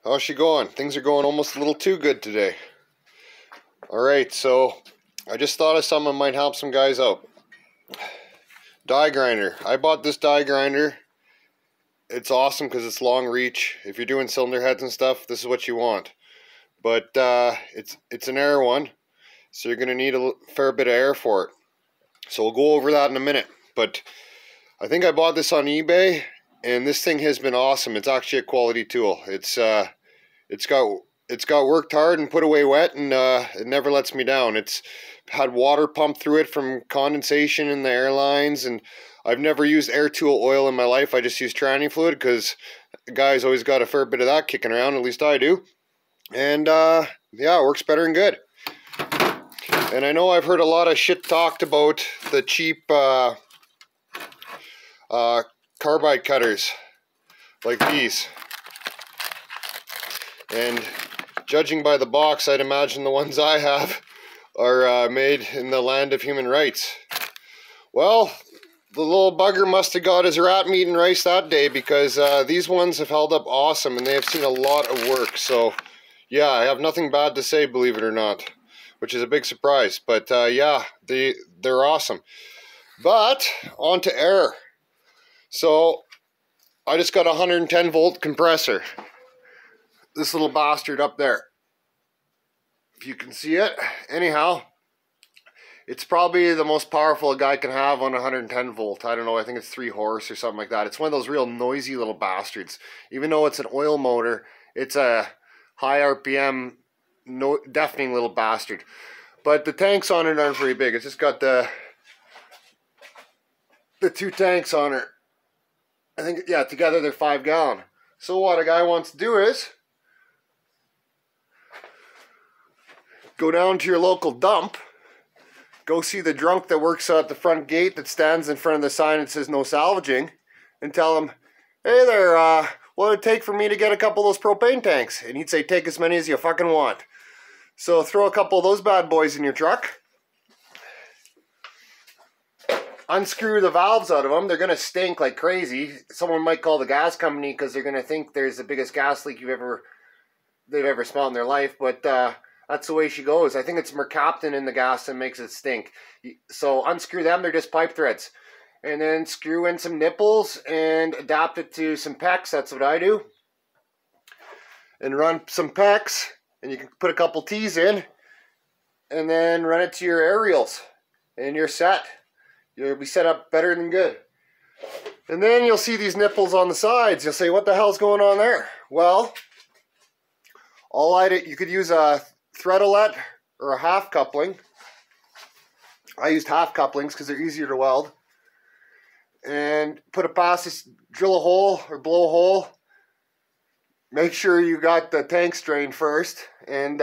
How's she going? Things are going almost a little too good today. Alright, so I just thought of something that might help some guys out. Die grinder. I bought this die grinder. It's awesome because it's long reach. If you're doing cylinder heads and stuff, this is what you want. But it's an air one, so you're going to need a fair bit of air for it. So we'll go over that in a minute. But I think I bought this on eBay, and this thing has been awesome. It's actually a quality tool. It's got worked hard and put away wet, and it never lets me down. It's had water pumped through it from condensation in the airlines, and I've never used air tool oil in my life. I just use tranny fluid because the guy's always got a fair bit of that kicking around, at least I do. And yeah, it works better than good. And I know I've heard a lot of shit talked about the cheap carbide cutters like these. And judging by the box, I'd imagine the ones I have are made in the land of human rights. Well, the little bugger must have got his rat meat and rice that day, because these ones have held up awesome and they have seen a lot of work. So yeah, I have nothing bad to say, believe it or not, which is a big surprise. But yeah, they're awesome. But on to air. So I just got a 110 volt compressor. This little bastard up there, if you can see it. Anyhow, it's probably the most powerful a guy can have on 110 volt. I don't know, I think it's 3 horse or something like that. It's one of those real noisy little bastards. Even though it's an oil motor, it's a high RPM, deafening little bastard. But the tanks on it aren't very big. It's just got the 2 tanks on it. I think, yeah, together they're 5 gallon. So what a guy wants to do is go down to your local dump, go see the drunk that works at the front gate that stands in front of the sign that says no salvaging, and tell him, hey there, what would it take for me to get a couple of those propane tanks? And he'd say, take as many as you fucking want. So throw a couple of those bad boys in your truck, unscrew the valves out of them. They're going to stink like crazy. Someone might call the gas company because they're going to think there's the biggest gas leak they've ever smelled in their life. But that's the way she goes. I think it's mercaptan in the gas that makes it stink. So unscrew them. They're just pipe threads. And then screw in some nipples and adapt it to some PEX. That's what I do. And run some PEX. And you can put a couple T's in. And then run it to your aerials. And you're set. You'll be set up better than good. And then you'll see these nipples on the sides. You'll say, what the hell's going on there? Well, you could use a threadlet or a half coupling. I used half couplings because they're easier to weld. And put a pass, drill a hole or blow a hole. Make sure you got the tank strained first. And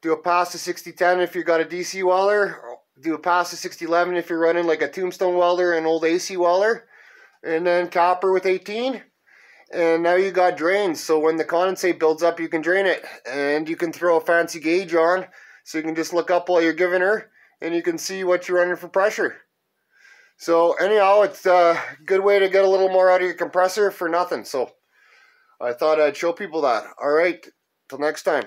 do a pass to 6010 if you got a DC welder. Do a pass to 6011 if you're running like a tombstone welder and an old AC welder. And then copper with 18. And now you got drains, so when the condensate builds up, you can drain it. And you can throw a fancy gauge on, so you can just look up while you're giving her, and you can see what you're running for pressure. So anyhow, it's a good way to get a little more out of your compressor for nothing. So I thought I'd show people that. Alright, till next time.